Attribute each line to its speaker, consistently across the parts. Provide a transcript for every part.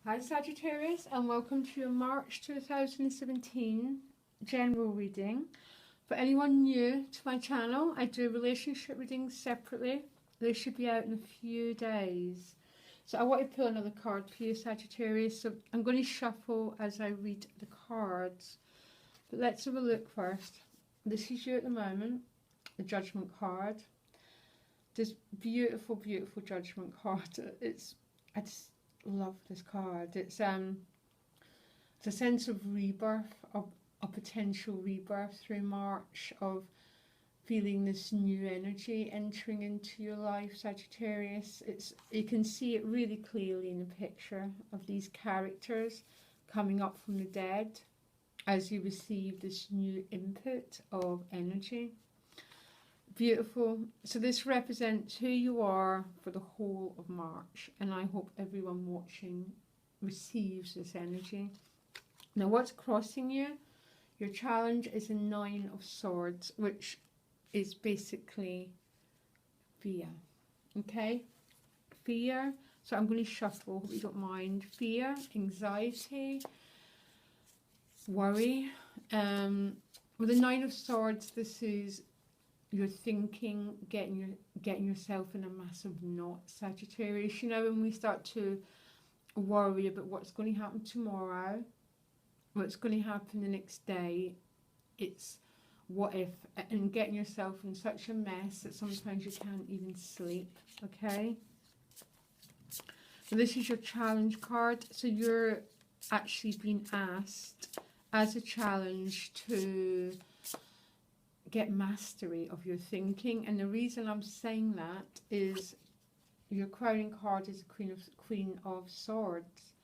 Speaker 1: Hi Sagittarius, and welcome to your March 2017 general reading. For anyone new to my channel, I do relationship readings separately. They should be out in a few days. So I want to pull another card for you, Sagittarius. So I'm going to shuffle as I read the cards. But let's have a look first. This is you at the moment, the Judgment card. This beautiful, beautiful Judgment card. I just love this card. It's a sense of rebirth, of a potential rebirth through March, of feeling this new energy entering into your life, Sagittarius. You can see it really clearly in the picture of these characters coming up from the dead as you receive this new input of energy. Beautiful. So this represents who you are for the whole of March, and I hope everyone watching receives this energy. Now what's crossing you? Your challenge is a 9 of Swords, which is basically fear. Okay? Fear. So I'm going to shuffle, hope you don't mind. Fear, anxiety, worry. With the 9 of Swords, this is you're thinking, getting yourself in a massive knot, Sagittarius. You know, when we start to worry about what's going to happen tomorrow, what's going to happen the next day, it's what if, and getting yourself in such a mess that sometimes you can't even sleep. Okay, so this is your challenge card. So you're actually being asked as a challenge to get mastery of your thinking, and the reason I'm saying that is your crowning card is the Queen of Swords.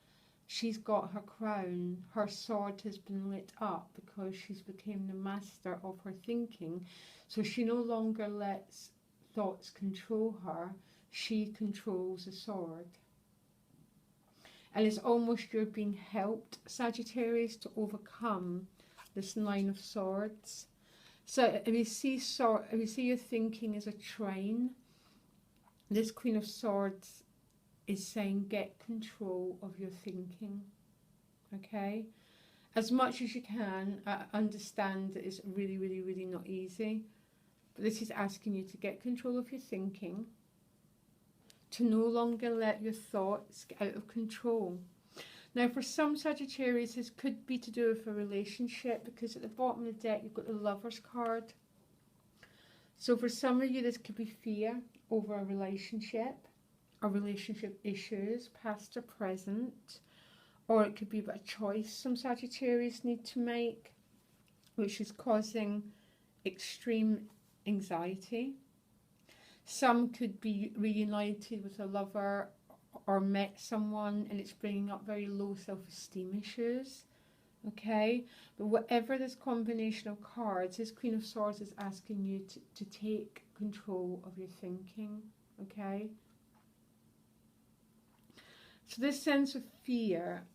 Speaker 1: She's got her crown, her sword has been lit up because she's become the master of her thinking. So she no longer lets thoughts control her, she controls the sword. And it's almost you're being helped, Sagittarius, to overcome this 9 of Swords. So if you see your thinking as a train, this Queen of Swords is saying get control of your thinking. Okay? As much as you can. I understand that it's really, really, really not easy. But this is asking you to get control of your thinking, to no longer let your thoughts get out of control. Now, for some Sagittarius, this could be to do with a relationship, because at the bottom of the deck, you've got the Lover's card. So for some of you, this could be fear over a relationship, or relationship issues, past or present. Or it could be about a choice some Sagittarius need to make, which is causing extreme anxiety. Some could be reunited with a lover, or met someone and it's bringing up very low self-esteem issues. Okay, but whatever this combination of cards, this Queen of Swords is asking you to take control of your thinking. Okay, so this sense of fear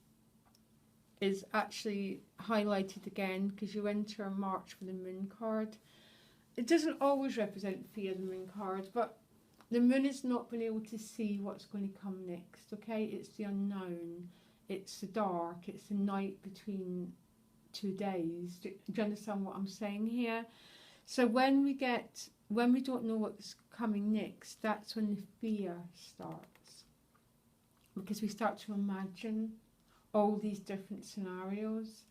Speaker 1: is actually highlighted again because you enter March with the Moon card. It doesn't always represent fear, the Moon card, but the Moon has not been able to see what's going to come next, okay? It's the unknown, it's the dark, it's the night between 2 days. Do you understand what I'm saying here? So when we don't know what's coming next, that's when the fear starts. Because we start to imagine all these different scenarios.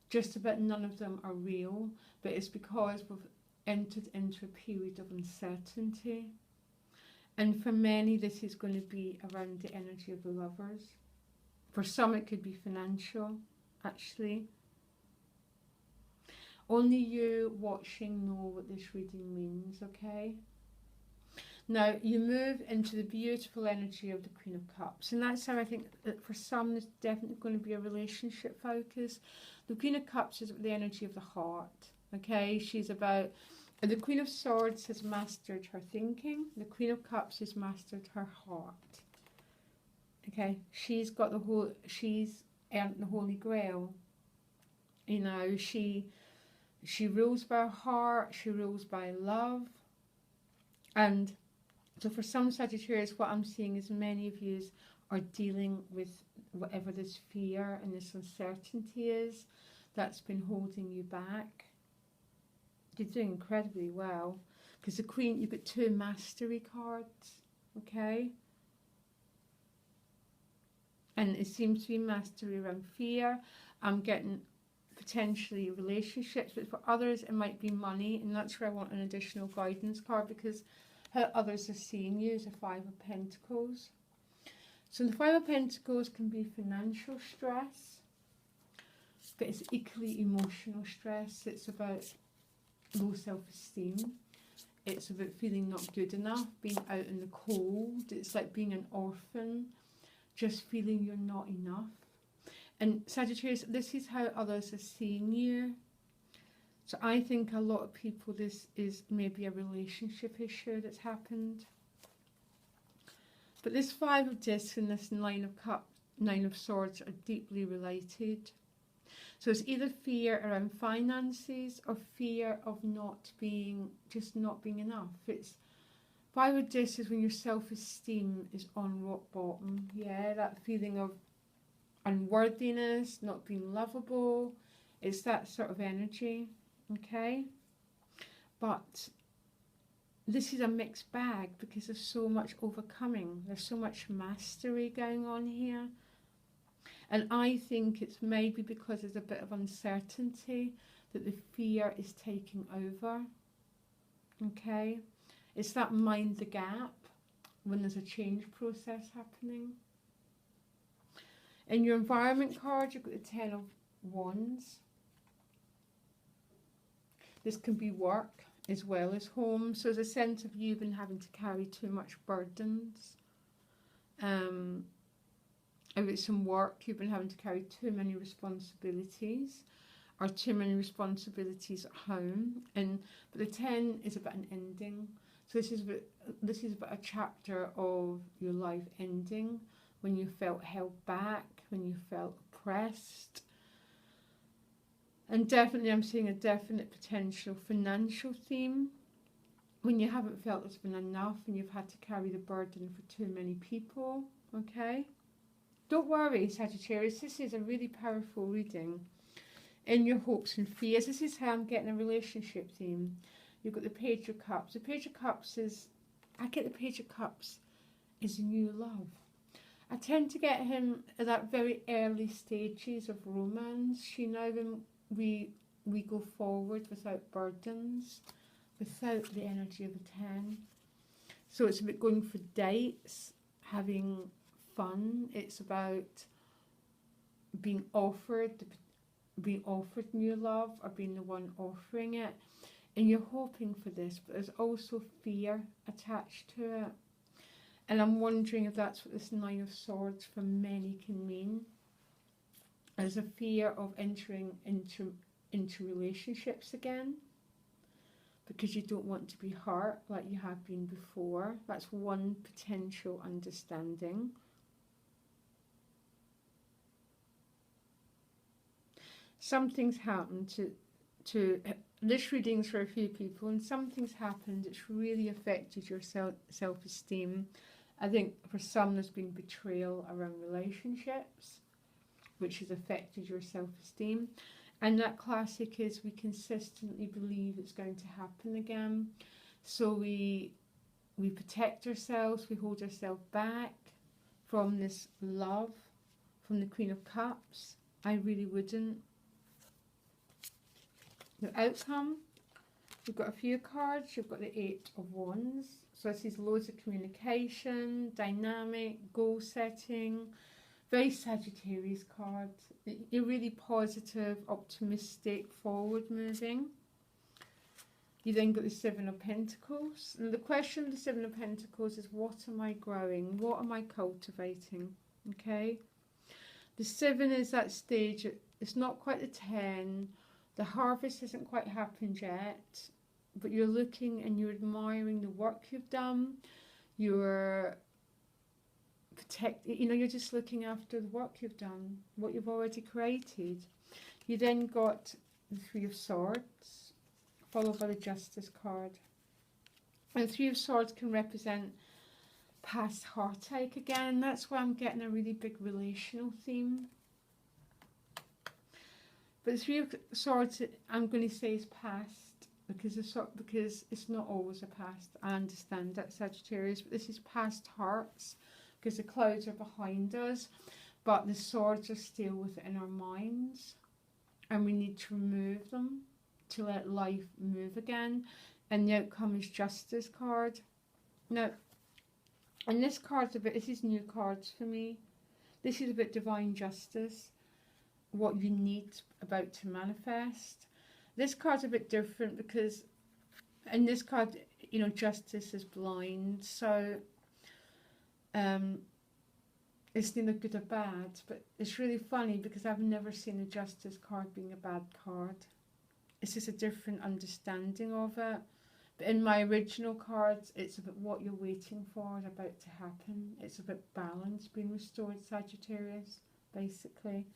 Speaker 1: Just about none of them are real, but it's because we've entered into a period of uncertainty. And for many, this is going to be around the energy of the Lovers. For some, it could be financial, actually. Only you watching know what this reading means, okay? Now, you move into the beautiful energy of the Queen of Cups. And that's how I think that for some, there's definitely going to be a relationship focus. The Queen of Cups is the energy of the heart, okay? She's about... The Queen of Swords has mastered her thinking. The Queen of Cups has mastered her heart. Okay, she's earned the Holy Grail. You know, she rules by her heart. She rules by love. And so for some Sagittarius, what I'm seeing is many of you are dealing with whatever this fear and this uncertainty is that's been holding you back. You're doing incredibly well, because the Queen, you've got 2 mastery cards, okay? And it seems to be mastery around fear. I'm getting potentially relationships, but for others it might be money, and that's where I want an additional guidance card, because how others are seeing you is a 5 of Pentacles. So the 5 of Pentacles can be financial stress, but it's equally emotional stress. It's about low self-esteem. It's about feeling not good enough, being out in the cold. It's like being an orphan, just feeling you're not enough. And Sagittarius, this is how others are seeing you. So I think a lot of people, this is maybe a relationship issue that's happened. But this 5 of Discs and this 9 of Cups, 9 of Swords are deeply related. So it's either fear around finances or fear of not being enough. It's 5 of Discs is when your self-esteem is on rock bottom. Yeah, that feeling of unworthiness, not being lovable. It's that sort of energy, okay? But this is a mixed bag, because there's so much overcoming. There's so much mastery going on here. And I think it's maybe because there's a bit of uncertainty that the fear is taking over, okay? It's that mind the gap when there's a change process happening. In your environment card, you've got the 10 of Wands. This can be work as well as home. So there's a sense of you been having to carry too much burdens. If it's some work, you've been having to carry too many responsibilities, or too many responsibilities at home. But the 10 is about an ending. So this is about a chapter of your life ending, when you felt held back, when you felt oppressed. And definitely I'm seeing a definite potential financial theme, when you haven't felt there's been enough and you've had to carry the burden for too many people, okay? Don't worry, Sagittarius, this is a really powerful reading. In your hopes and fears, this is how I'm getting a relationship theme. You've got the Page of Cups. The Page of Cups is, I get the Page of Cups is new love. I tend to get him at that very early stages of romance, you know, when we go forward without burdens, without the energy of a 10. So it's about going for dates, having fun. It's about being offered new love, or being the one offering it. And you're hoping for this, but there's also fear attached to it. And I'm wondering if that's what this 9 of Swords for many can mean. There's a fear of entering into relationships again, because you don't want to be hurt like you have been before. That's one potential understanding. Something's happened to this reading's for a few people, and something's happened that's really affected your self-esteem. I think for some there's been betrayal around relationships, which has affected your self-esteem. And that classic is, we consistently believe it's going to happen again. So we protect ourselves, we hold ourselves back from this love, from the Queen of Cups. I really wouldn't. The outcome, you've got a few cards. You've got the 8 of Wands. So this is loads of communication, dynamic, goal setting. Very Sagittarius card. You're really positive, optimistic, forward moving. You then got the 7 of Pentacles. And the question of the 7 of Pentacles is, what am I growing? What am I cultivating? Okay. The 7 is that stage. It's not quite the 10. The harvest hasn't quite happened yet. But you're looking and you're admiring the work you've done. You're you're just looking after the work you've done, what you've already created. You then got the 3 of Swords, followed by the Justice card. And the 3 of Swords can represent past heartache again. That's why I'm getting a really big relational theme. But the Three of Swords, I'm going to say, is past, because it's not always a past. I understand that, Sagittarius, but this is past hearts, because the clouds are behind us, but the swords are still within our minds, and we need to remove them to let life move again. And the outcome is Justice card. Now, and this card's this is new cards for me. This is about divine justice, what you need about to manifest. This card's a bit different because in this card, you know, justice is blind, so it's neither good or bad. But it's really funny because I've never seen a justice card being a bad card. It's just a different understanding of it. But in my original cards, it's about what you're waiting for is about to happen. It's about balance being restored, Sagittarius, basically.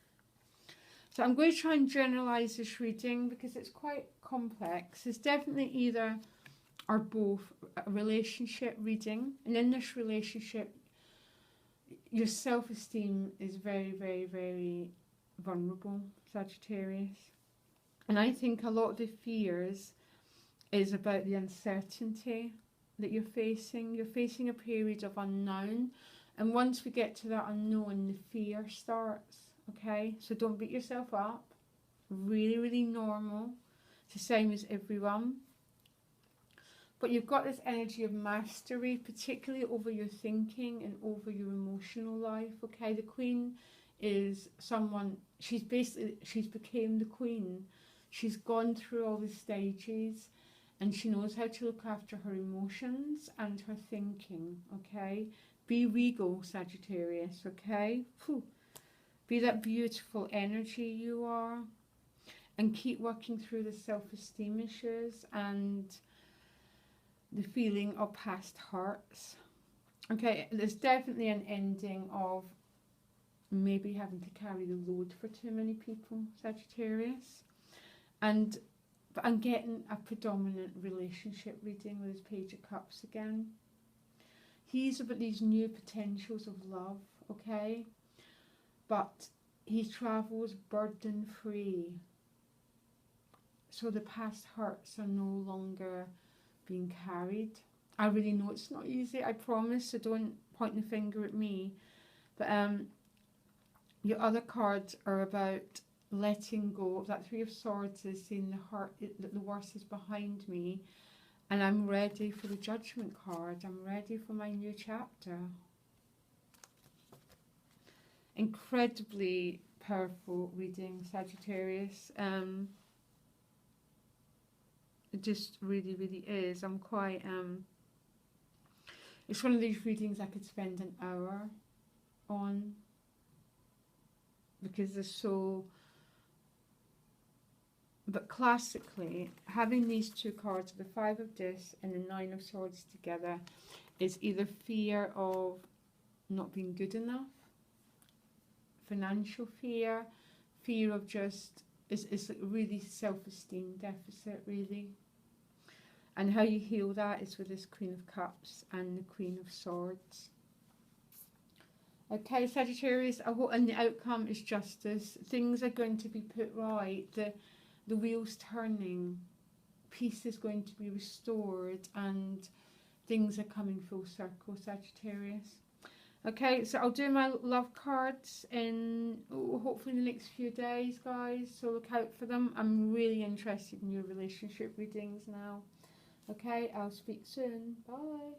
Speaker 1: So I'm going to try and generalise this reading because it's quite complex. It's definitely either or both a relationship reading. And in this relationship, your self-esteem is very, very, very vulnerable, Sagittarius. And I think a lot of the fears is about the uncertainty that you're facing. You're facing a period of unknown. And once we get to that unknown, the fear starts. Okay, so don't beat yourself up. Really, really normal. It's the same as everyone. But you've got this energy of mastery, particularly over your thinking and over your emotional life. Okay, the Queen is someone, she's became the Queen. She's gone through all the stages and she knows how to look after her emotions and her thinking. Okay, be regal, Sagittarius. Okay, whew. Be that beautiful energy you are, and keep working through the self-esteem issues and the feeling of past hurts. Okay, there's definitely an ending of maybe having to carry the load for too many people, Sagittarius. But I'm getting a predominant relationship reading with this Page of Cups again. He's about these new potentials of love, okay? But he travels burden-free. So the past hurts are no longer being carried. I really know it's not easy, I promise, so don't point the finger at me. But your other cards are about letting go. That Three of Swords is saying the worst is behind me. And I'm ready for the Judgment card. I'm ready for my new chapter. Incredibly powerful reading, Sagittarius. It just really, really is. I'm quite it's one of these readings I could spend an hour on because they're so. But classically, having these two cards, the Five of Discs and the Nine of Swords together, is either fear of not being good enough, financial fear, fear of just, it's a really self-esteem deficit, really. And how you heal that is with this Queen of Cups and the Queen of Swords. Okay, Sagittarius, and the outcome is justice. Things are going to be put right. The wheel's turning. Peace is going to be restored and things are coming full circle, Sagittarius. Okay, so I'll do my love cards in hopefully in the next few days, guys. So look out for them. I'm really interested in your relationship readings now. Okay, I'll speak soon. Bye.